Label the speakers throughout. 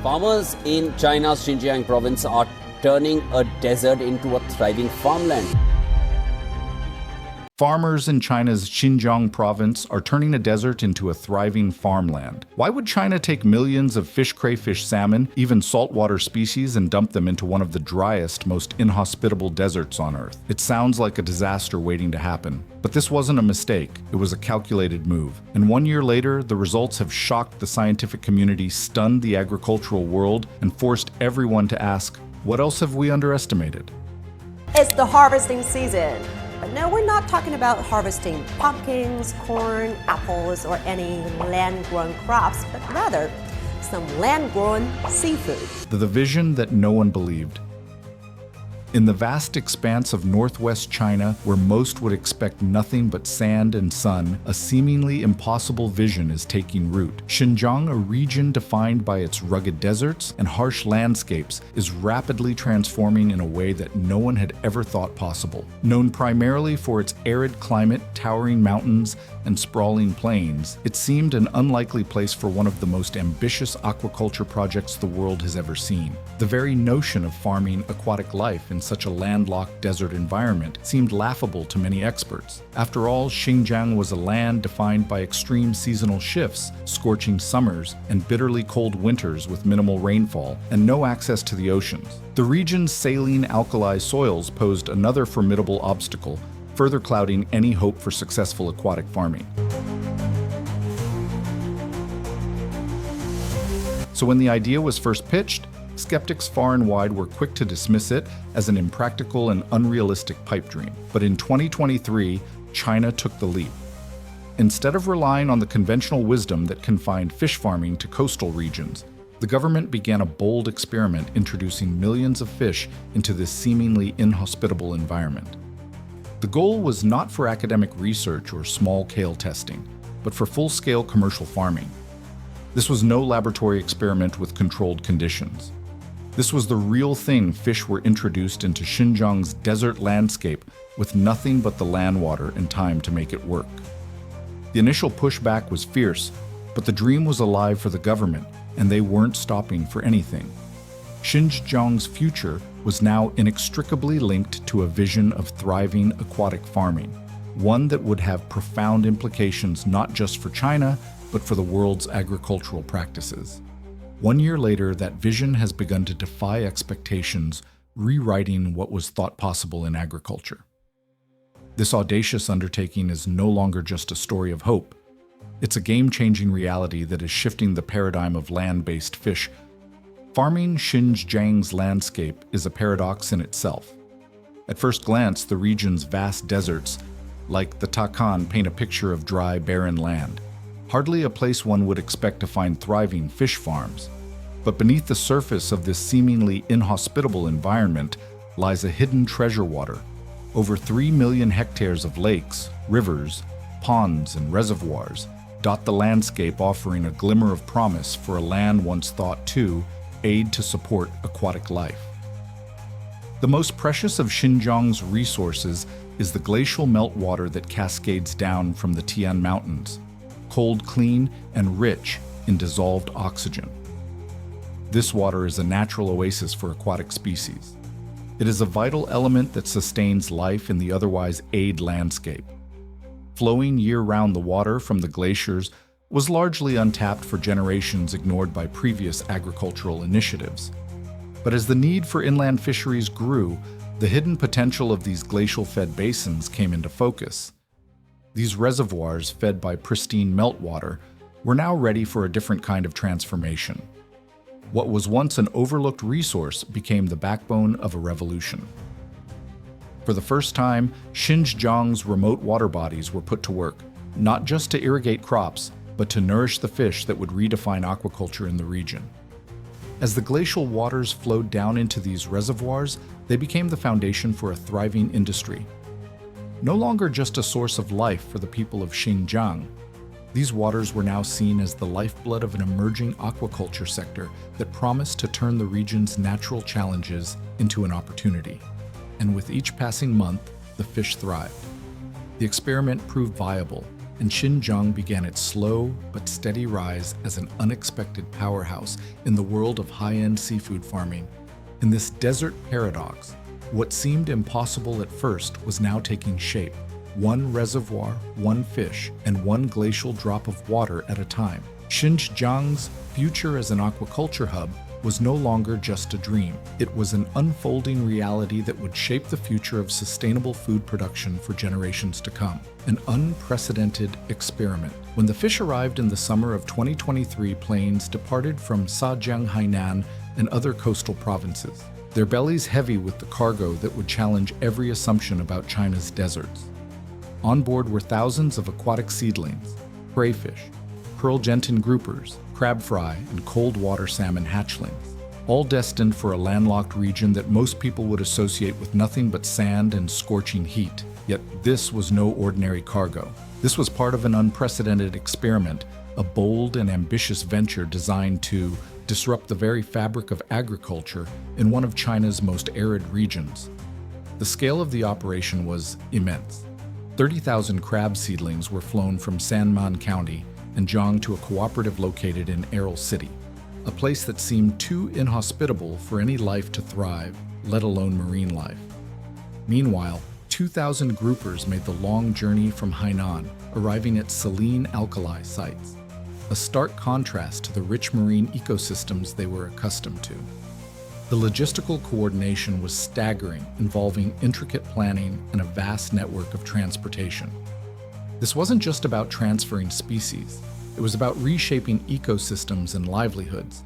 Speaker 1: Farmers in China's Xinjiang province are turning a desert into a thriving farmland.
Speaker 2: Farmers in China's Xinjiang province are turning a desert into a thriving farmland. Why would China take millions of fish, crayfish, salmon, even saltwater species, and dump them into one of the driest, most inhospitable deserts on Earth? It sounds like a disaster waiting to happen. But this wasn't a mistake. It was a calculated move. And 1 year later, the results have shocked the scientific community, stunned the agricultural world, and forced everyone to ask, what else have we underestimated?
Speaker 3: It's the harvesting season. But no, we're not talking about harvesting pumpkins, corn, apples, or any land-grown crops, but rather some land-grown seafood.
Speaker 2: The vision that no one believed. In the vast expanse of northwest China, where most would expect nothing but sand and sun, a seemingly impossible vision is taking root. Xinjiang, a region defined by its rugged deserts and harsh landscapes, is rapidly transforming in a way that no one had ever thought possible. Known primarily for its arid climate, towering mountains, and sprawling plains, it seemed an unlikely place for one of the most ambitious aquaculture projects the world has ever seen. The very notion of farming aquatic life in such a landlocked desert environment seemed laughable to many experts. After all, Xinjiang was a land defined by extreme seasonal shifts, scorching summers, and bitterly cold winters with minimal rainfall, and no access to the oceans. The region's saline alkali soils posed another formidable obstacle, further clouding any hope for successful aquatic farming. So when the idea was first pitched, skeptics far and wide were quick to dismiss it as an impractical and unrealistic pipe dream. But in 2023, China took the leap. Instead of relying on the conventional wisdom that confined fish farming to coastal regions, the government began a bold experiment introducing millions of fish into this seemingly inhospitable environment. The goal was not for academic research or small-scale testing, but for full-scale commercial farming. This was no laboratory experiment with controlled conditions. This was the real thing. Fish were introduced into Xinjiang's desert landscape with nothing but the land water and time to make it work. The initial pushback was fierce, but the dream was alive for the government, and they weren't stopping for anything. Xinjiang's future was now inextricably linked to a vision of thriving aquatic farming, one that would have profound implications not just for China, but for the world's agricultural practices. 1 year later, that vision has begun to defy expectations, rewriting what was thought possible in agriculture. This audacious undertaking is no longer just a story of hope. It's a game-changing reality that is shifting the paradigm of land-based fish. Farming Xinjiang's landscape is a paradox in itself. At first glance, the region's vast deserts, like the Takan, paint a picture of dry, barren land. Hardly a place one would expect to find thriving fish farms. But beneath the surface of this seemingly inhospitable environment lies a hidden treasure water. Over 3 million hectares of lakes, rivers, ponds, and reservoirs dot the landscape, offering a glimmer of promise for a land once thought to aid to support aquatic life. The most precious of Xinjiang's resources is the glacial meltwater that cascades down from the Tian Mountains, cold, clean, and rich in dissolved oxygen. This water is a natural oasis for aquatic species. It is a vital element that sustains life in the otherwise arid landscape. Flowing year-round, the water from the glaciers was largely untapped for generations, ignored by previous agricultural initiatives. But as the need for inland fisheries grew, the hidden potential of these glacial-fed basins came into focus. These reservoirs, fed by pristine meltwater, were now ready for a different kind of transformation. What was once an overlooked resource became the backbone of a revolution. For the first time, Xinjiang's remote water bodies were put to work, not just to irrigate crops, but to nourish the fish that would redefine aquaculture in the region. As the glacial waters flowed down into these reservoirs, they became the foundation for a thriving industry. No longer just a source of life for the people of Xinjiang, these waters were now seen as the lifeblood of an emerging aquaculture sector that promised to turn the region's natural challenges into an opportunity. And with each passing month, the fish thrived. The experiment proved viable, and Xinjiang began its slow but steady rise as an unexpected powerhouse in the world of high-end seafood farming. In this desert paradox, what seemed impossible at first was now taking shape. One reservoir, one fish, and one glacial drop of water at a time. Xinjiang's future as an aquaculture hub was no longer just a dream. It was an unfolding reality that would shape the future of sustainable food production for generations to come. An unprecedented experiment. When the fish arrived in the summer of 2023, planes departed from Zhejiang, Hainan, and other coastal provinces, their bellies heavy with the cargo that would challenge every assumption about China's deserts. On board were thousands of aquatic seedlings, crayfish, pearl gentian groupers, crab fry, and cold water salmon hatchlings, all destined for a landlocked region that most people would associate with nothing but sand and scorching heat. Yet this was no ordinary cargo. This was part of an unprecedented experiment, a bold and ambitious venture designed to disrupt the very fabric of agriculture in one of China's most arid regions. The scale of the operation was immense. 30,000 crab seedlings were flown from Sanmen County and Zhang to a cooperative located in Errol City, a place that seemed too inhospitable for any life to thrive, let alone marine life. Meanwhile, 2,000 groupers made the long journey from Hainan, arriving at saline alkali sites, a stark contrast to the rich marine ecosystems they were accustomed to. The logistical coordination was staggering, involving intricate planning and a vast network of transportation. This wasn't just about transferring species, it was about reshaping ecosystems and livelihoods.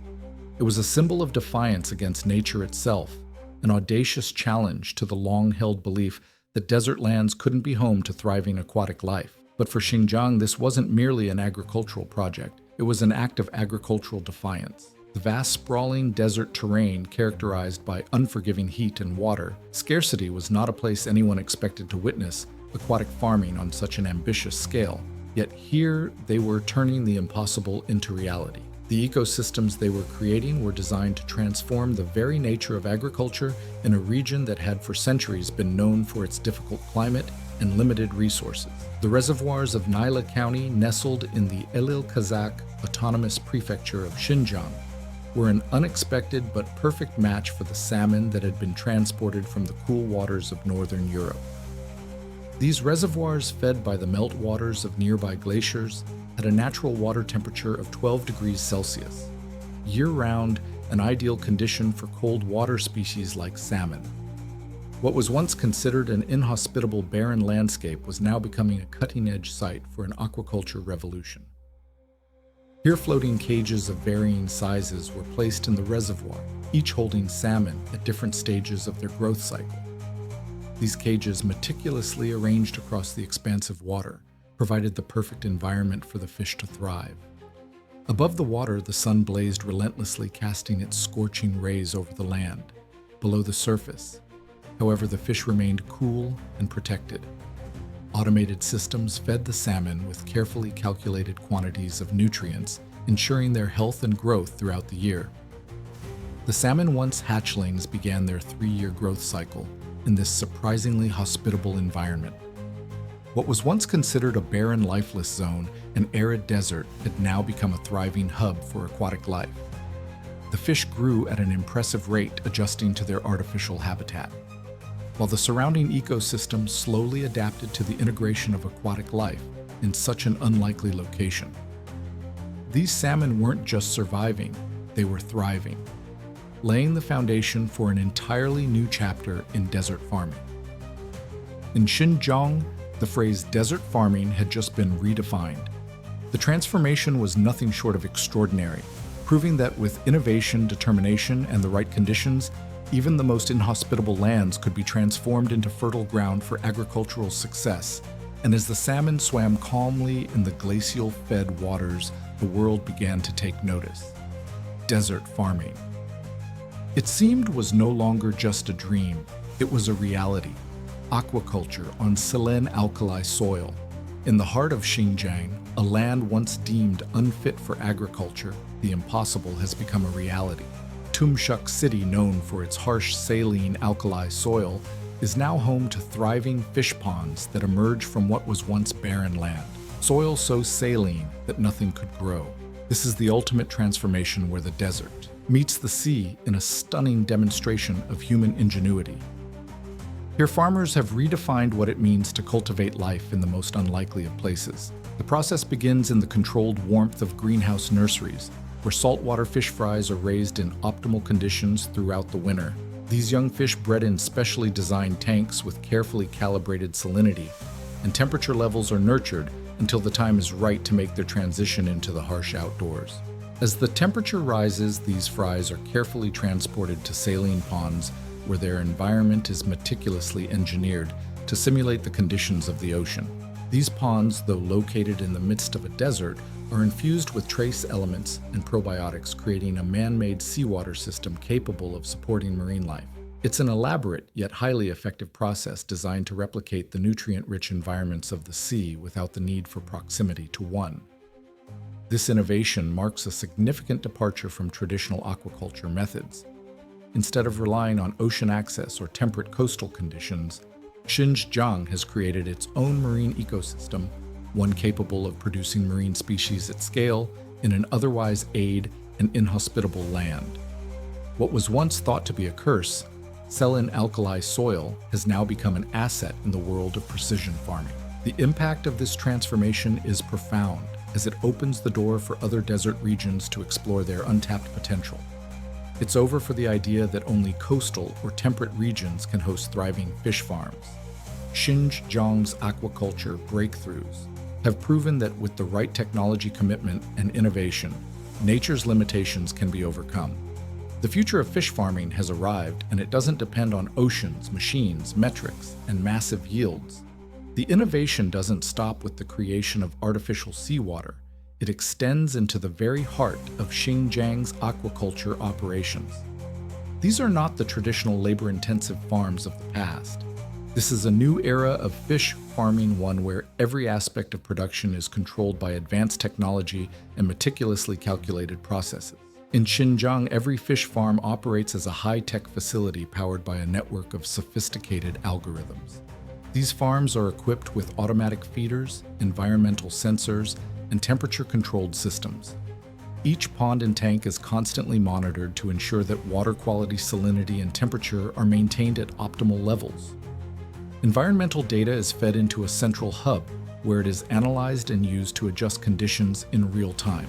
Speaker 2: It was a symbol of defiance against nature itself, an audacious challenge to the long-held belief that desert lands couldn't be home to thriving aquatic life. But for Xinjiang, this wasn't merely an agricultural project, it was an act of agricultural defiance. The vast sprawling desert terrain characterized by unforgiving heat and water, scarcity was not a place anyone expected to witness aquatic farming on such an ambitious scale. Yet here they were turning the impossible into reality. The ecosystems they were creating were designed to transform the very nature of agriculture in a region that had for centuries been known for its difficult climate and limited resources. The reservoirs of Naila County, nestled in the Elil-Kazakh Autonomous Prefecture of Xinjiang, were an unexpected but perfect match for the salmon that had been transported from the cool waters of northern Europe. These reservoirs, fed by the meltwaters of nearby glaciers, had a natural water temperature of 12 degrees Celsius. Year-round, an ideal condition for cold water species like salmon. What was once considered an inhospitable barren landscape was now becoming a cutting-edge site for an aquaculture revolution. Here, floating cages of varying sizes were placed in the reservoir, each holding salmon at different stages of their growth cycle. These cages, meticulously arranged across the expanse of water, provided the perfect environment for the fish to thrive. Above the water, the sun blazed relentlessly, casting its scorching rays over the land. Below the surface, however, the fish remained cool and protected. Automated systems fed the salmon with carefully calculated quantities of nutrients, ensuring their health and growth throughout the year. The salmon, once hatchlings, began their 3-year growth cycle in this surprisingly hospitable environment. What was once considered a barren, lifeless zone, an arid desert, had now become a thriving hub for aquatic life. The fish grew at an impressive rate, adjusting to their artificial habitat, while the surrounding ecosystem slowly adapted to the integration of aquatic life in such an unlikely location. These salmon weren't just surviving, they were thriving, laying the foundation for an entirely new chapter in desert farming. In Xinjiang, the phrase desert farming had just been redefined. The transformation was nothing short of extraordinary, proving that with innovation, determination, and the right conditions, even the most inhospitable lands could be transformed into fertile ground for agricultural success. And as the salmon swam calmly in the glacial-fed waters, the world began to take notice. Desert farming. It seemed was no longer just a dream, it was a reality. Aquaculture on saline alkali soil. In the heart of Xinjiang, a land once deemed unfit for agriculture, the impossible has become a reality. Tumshuk City, known for its harsh saline alkali soil, is now home to thriving fish ponds that emerge from what was once barren land. soil so saline that nothing could grow. This is the ultimate transformation where the desert meets the sea in a stunning demonstration of human ingenuity. Here, farmers have redefined what it means to cultivate life in the most unlikely of places. The process begins in the controlled warmth of greenhouse nurseries, where saltwater fish fries are raised in optimal conditions throughout the winter. These young fish bred in specially designed tanks with carefully calibrated salinity, and temperature levels are nurtured until the time is right to make their transition into the harsh outdoors. As the temperature rises, these fries are carefully transported to saline ponds where their environment is meticulously engineered to simulate the conditions of the ocean. These ponds, though located in the midst of a desert, are infused with trace elements and probiotics, creating a man-made seawater system capable of supporting marine life. It's an elaborate yet highly effective process designed to replicate the nutrient-rich environments of the sea without the need for proximity to one. This innovation marks a significant departure from traditional aquaculture methods. Instead of relying on ocean access or temperate coastal conditions, Xinjiang has created its own marine ecosystem, one capable of producing marine species at scale in an otherwise arid and inhospitable land. What was once thought to be a curse, saline alkali soil, has now become an asset in the world of precision farming. The impact of this transformation is profound, as it opens the door for other desert regions to explore their untapped potential. It's over for the idea that only coastal or temperate regions can host thriving fish farms. Xinjiang's aquaculture breakthroughs have proven that with the right technology commitment and innovation, nature's limitations can be overcome. The future of fish farming has arrived, and it doesn't depend on oceans, machines, metrics, and massive yields. The innovation doesn't stop with the creation of artificial seawater. It extends into the very heart of Xinjiang's aquaculture operations. These are not the traditional labor-intensive farms of the past. This is a new era of fish farming, one where every aspect of production is controlled by advanced technology and meticulously calculated processes. In Xinjiang, every fish farm operates as a high-tech facility powered by a network of sophisticated algorithms. These farms are equipped with automatic feeders, environmental sensors, and temperature-controlled systems. Each pond and tank is constantly monitored to ensure that water quality, salinity, and temperature are maintained at optimal levels. Environmental data is fed into a central hub, where it is analyzed and used to adjust conditions in real time.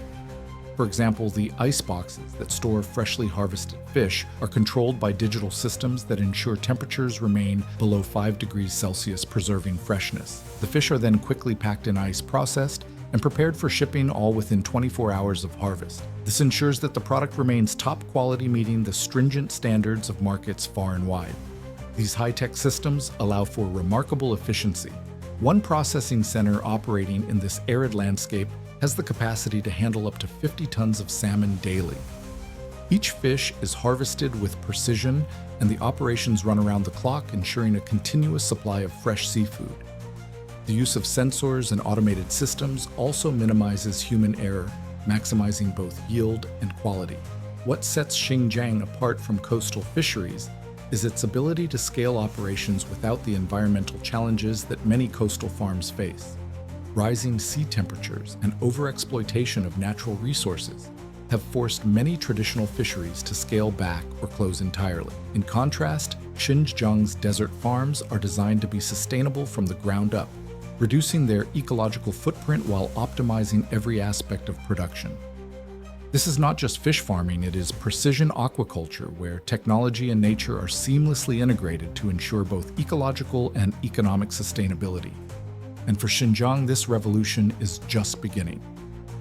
Speaker 2: For example, the ice boxes that store freshly harvested fish are controlled by digital systems that ensure temperatures remain below 5 degrees Celsius, preserving freshness. The fish are then quickly packed in ice, processed, and prepared for shipping, all within 24 hours of harvest. This ensures that the product remains top quality, meeting the stringent standards of markets far and wide. These high-tech systems allow for remarkable efficiency. One processing center operating in this arid landscape has the capacity to handle up to 50 tons of salmon daily. Each fish is harvested with precision, and the operations run around the clock, ensuring a continuous supply of fresh seafood. The use of sensors and automated systems also minimizes human error, maximizing both yield and quality. What sets Xinjiang apart from coastal fisheries is its ability to scale operations without the environmental challenges that many coastal farms face. Rising sea temperatures and overexploitation of natural resources have forced many traditional fisheries to scale back or close entirely. In contrast, Xinjiang's desert farms are designed to be sustainable from the ground up, reducing their ecological footprint while optimizing every aspect of production. This is not just fish farming, it is precision aquaculture, where technology and nature are seamlessly integrated to ensure both ecological and economic sustainability. And for Xinjiang, this revolution is just beginning.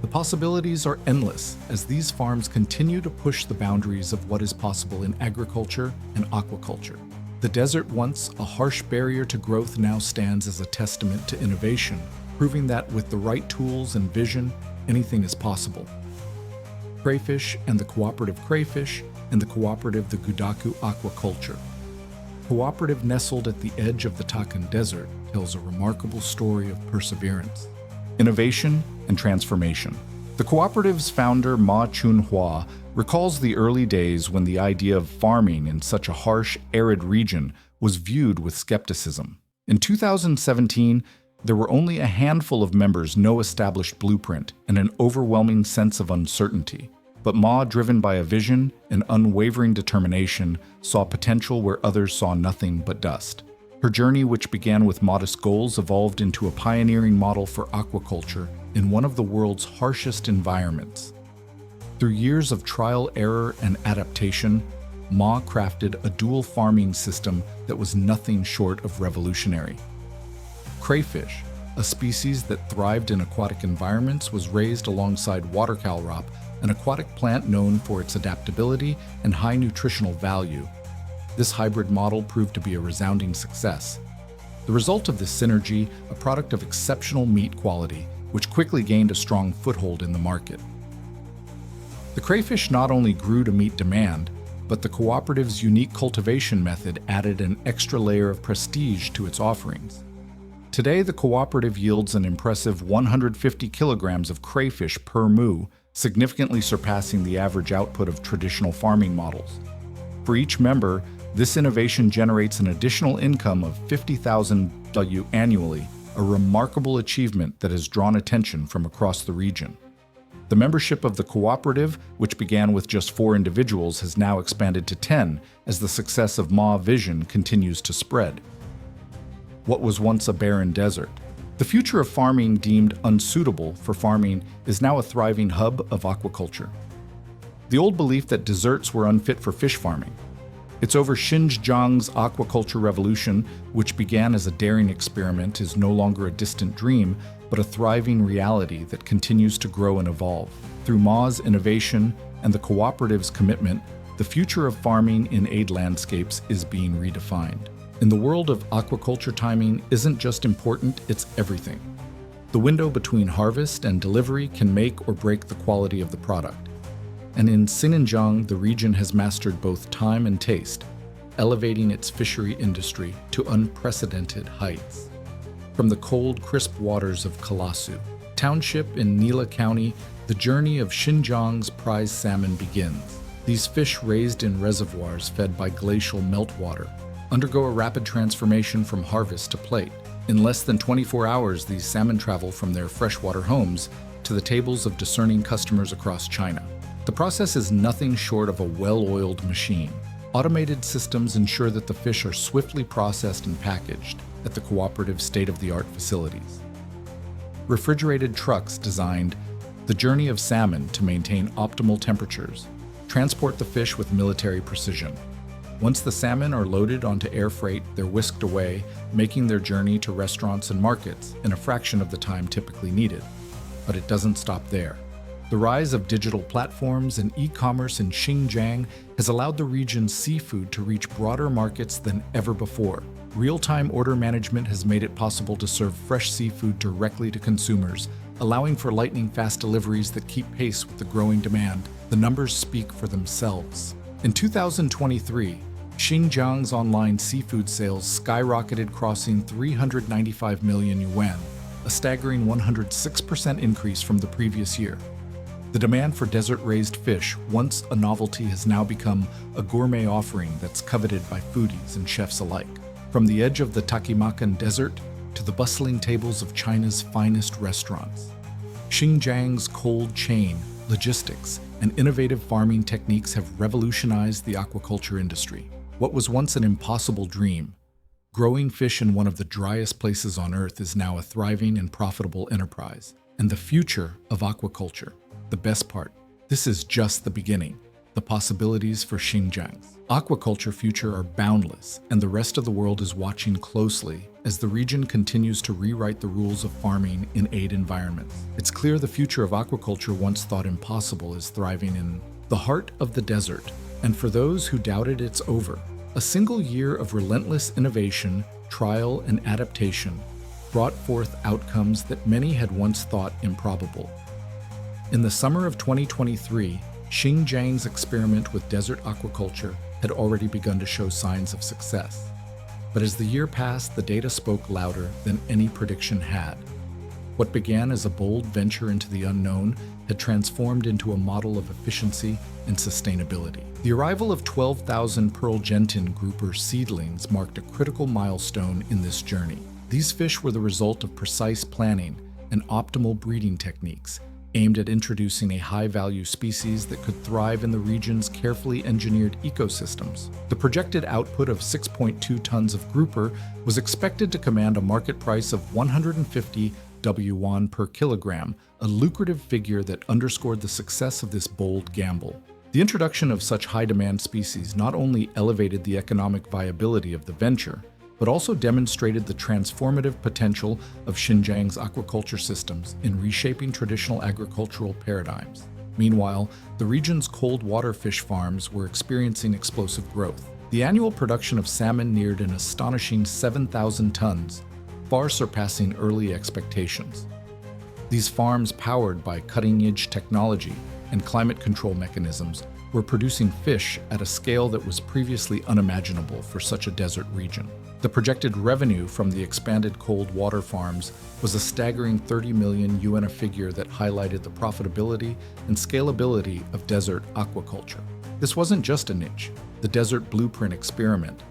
Speaker 2: The possibilities are endless as these farms continue to push the boundaries of what is possible in agriculture and aquaculture. The desert, once a harsh barrier to growth, now stands as a testament to innovation, proving that with the right tools and vision, anything is possible. Crayfish and the cooperative crayfish, and the cooperative the Gudaku aquaculture. Cooperative, nestled at the edge of the Takan Desert, tells a remarkable story of perseverance, innovation, and transformation. The cooperative's founder, Ma Chunhua, recalls the early days when the idea of farming in such a harsh, arid region was viewed with skepticism. In 2017, There were only a handful of members, no established blueprint, and an overwhelming sense of uncertainty. But Ma, driven by a vision and unwavering determination, saw potential where others saw nothing but dust. Her journey, which began with modest goals, evolved into a pioneering model for aquaculture in one of the world's harshest environments. Through years of trial, error, and adaptation, Ma crafted a dual farming system that was nothing short of revolutionary. Crayfish, a species that thrived in aquatic environments, was raised alongside water calrop, an aquatic plant known for its adaptability and high nutritional value. This hybrid model proved to be a resounding success. The result of this synergy, a product of exceptional meat quality, which quickly gained a strong foothold in the market. The crayfish not only grew to meet demand, but the cooperative's unique cultivation method added an extra layer of prestige to its offerings. Today, the cooperative yields an impressive 150 kilograms of crayfish per moo, significantly surpassing the average output of traditional farming models. For each member, this innovation generates an additional income of $50,000 annually, a remarkable achievement that has drawn attention from across the region. The membership of the cooperative, which began with just 4 individuals, has now expanded to 10 as the success of Ma Vision continues to spread. What was once a barren desert? The future of farming deemed unsuitable for farming is now a thriving hub of aquaculture. The old belief that deserts were unfit for fish farming. It's over Xinjiang's aquaculture revolution, which began as a daring experiment, is no longer a distant dream, but a thriving reality that continues to grow and evolve. Through Ma's innovation and the cooperative's commitment, the future of farming in aid landscapes is being redefined. In the world of aquaculture, timing isn't just important, it's everything. The window between harvest and delivery can make or break the quality of the product. And in Xinjiang, the region has mastered both time and taste, elevating its fishery industry to unprecedented heights. From the cold, crisp waters of Kalasu Township in Nila County, the journey of Xinjiang's prize salmon begins. These fish, raised in reservoirs fed by glacial meltwater, undergo a rapid transformation from harvest to plate. In less than 24 hours, these salmon travel from their freshwater homes to the tables of discerning customers across China. The process is nothing short of a well-oiled machine. Automated systems ensure that the fish are swiftly processed and packaged at the cooperative state-of-the-art facilities. Refrigerated trucks designed the journey of salmon to maintain optimal temperatures, transport the fish with military precision. Once the salmon are loaded onto air freight, they're whisked away, making their journey to restaurants and markets in a fraction of the time typically needed. But it doesn't stop there. The rise of digital platforms and e-commerce in Xinjiang has allowed the region's seafood to reach broader markets than ever before. Real-time order management has made it possible to serve fresh seafood directly to consumers, allowing for lightning-fast deliveries that keep pace with the growing demand. The numbers speak for themselves. In 2023, Xinjiang's online seafood sales skyrocketed, crossing 395 million yuan, a staggering 106% increase from the previous year. The demand for desert-raised fish, once a novelty, has now become a gourmet offering that's coveted by foodies and chefs alike. From the edge of the Takimakan Desert to the bustling tables of China's finest restaurants, Xinjiang's cold chain, logistics, and innovative farming techniques have revolutionized the aquaculture industry. What was once an impossible dream, growing fish in one of the driest places on Earth, is now a thriving and profitable enterprise. And the future of aquaculture, the best part, this is just the beginning. The possibilities for Xinjiang's aquaculture future are boundless, and the rest of the world is watching closely as the region continues to rewrite the rules of farming in aid environments. It's clear the future of aquaculture, once thought impossible, is thriving in the heart of the desert. And for those who doubted, it's over. A single year of relentless innovation, trial, and adaptation brought forth outcomes that many had once thought improbable. In the summer of 2023, Xinjiang's experiment with desert aquaculture had already begun to show signs of success. But as the year passed, the data spoke louder than any prediction had. What began as a bold venture into the unknown had transformed into a model of efficiency and sustainability. The arrival of 12,000 Pearl Gentian grouper seedlings marked a critical milestone in this journey. These fish were the result of precise planning and optimal breeding techniques aimed at introducing a high-value species that could thrive in the region's carefully engineered ecosystems. The projected output of 6.2 tons of grouper was expected to command a market price of 150 W1 per kilogram, a lucrative figure that underscored the success of this bold gamble. The introduction of such high-demand species not only elevated the economic viability of the venture, but also demonstrated the transformative potential of Xinjiang's aquaculture systems in reshaping traditional agricultural paradigms. Meanwhile, the region's cold water fish farms were experiencing explosive growth. The annual production of salmon neared an astonishing 7,000 tons, far surpassing early expectations. These farms, powered by cutting-edge technology and climate control mechanisms, were producing fish at a scale that was previously unimaginable for such a desert region. The projected revenue from the expanded cold water farms was a staggering 30 million yuan, a figure that highlighted the profitability and scalability of desert aquaculture. This wasn't just a niche, the desert blueprint experiment.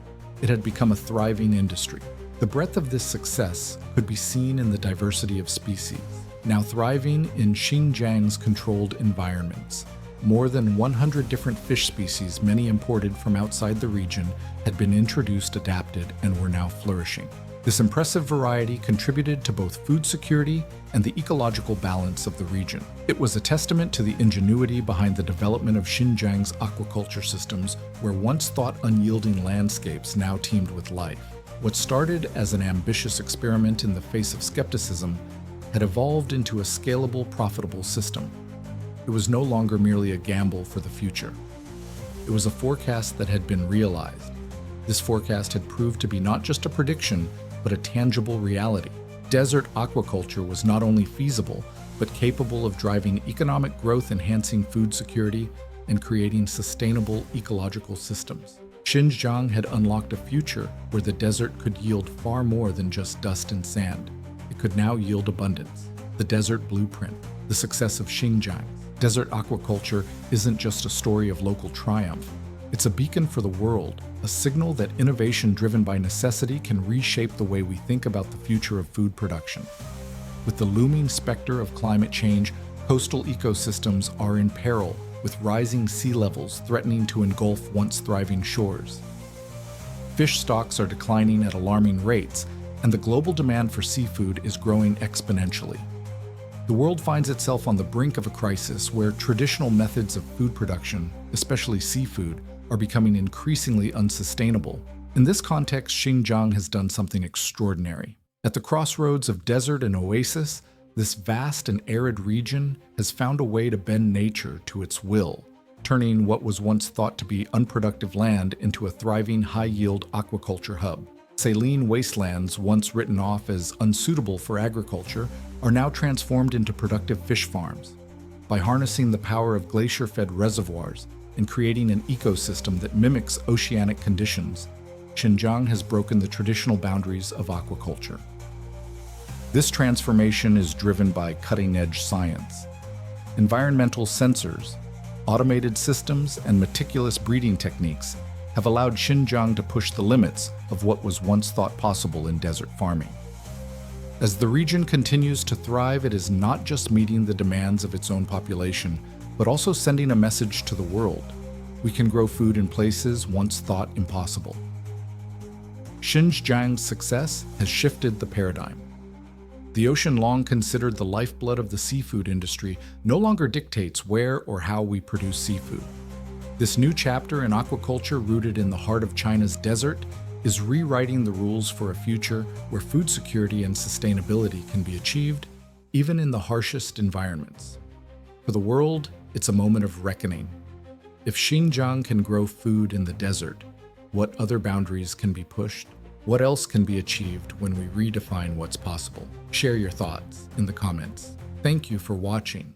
Speaker 2: It had become a thriving industry. The breadth of this success could be seen in the diversity of species, now thriving in Xinjiang's controlled environments. More than 100 different fish species, many imported from outside the region, had been introduced, adapted, and were now flourishing. This impressive variety contributed to both food security and the ecological balance of the region. It was a testament to the ingenuity behind the development of Xinjiang's aquaculture systems, where once thought unyielding landscapes now teemed with life. What started as an ambitious experiment in the face of skepticism had evolved into a scalable, profitable system. It was no longer merely a gamble for the future. It was a forecast that had been realized. This forecast had proved to be not just a prediction, but a tangible reality. Desert aquaculture was not only feasible, but capable of driving economic growth, enhancing food security, and creating sustainable ecological systems. Xinjiang had unlocked a future where the desert could yield far more than just dust and sand. It could now yield abundance. The desert blueprint, the success of Xinjiang. Desert aquaculture isn't just a story of local triumph. It's a beacon for the world, a signal that innovation driven by necessity can reshape the way we think about the future of food production. With the looming specter of climate change, coastal ecosystems are in peril, with rising sea levels threatening to engulf once thriving shores. Fish stocks are declining at alarming rates, and the global demand for seafood is growing exponentially. The world finds itself on the brink of a crisis where traditional methods of food production, especially seafood, are becoming increasingly unsustainable. In this context, Xinjiang has done something extraordinary. At the crossroads of desert and oasis, this vast and arid region has found a way to bend nature to its will, turning what was once thought to be unproductive land into a thriving, high-yield aquaculture hub. Saline wastelands, once written off as unsuitable for agriculture, are now transformed into productive fish farms. By harnessing the power of glacier-fed reservoirs and creating an ecosystem that mimics oceanic conditions, Xinjiang has broken the traditional boundaries of aquaculture. This transformation is driven by cutting-edge science. Environmental sensors, automated systems, and meticulous breeding techniques have allowed Xinjiang to push the limits of what was once thought possible in desert farming. As the region continues to thrive, it is not just meeting the demands of its own population, but also sending a message to the world. We can grow food in places once thought impossible. Xinjiang's success has shifted the paradigm. The ocean, long considered the lifeblood of the seafood industry, no longer dictates where or how we produce seafood. This new chapter in aquaculture, rooted in the heart of China's desert, is rewriting the rules for a future where food security and sustainability can be achieved, even in the harshest environments. For the world, it's a moment of reckoning. If Xinjiang can grow food in the desert, what other boundaries can be pushed? What else can be achieved when we redefine what's possible? Share your thoughts in the comments. Thank you for watching.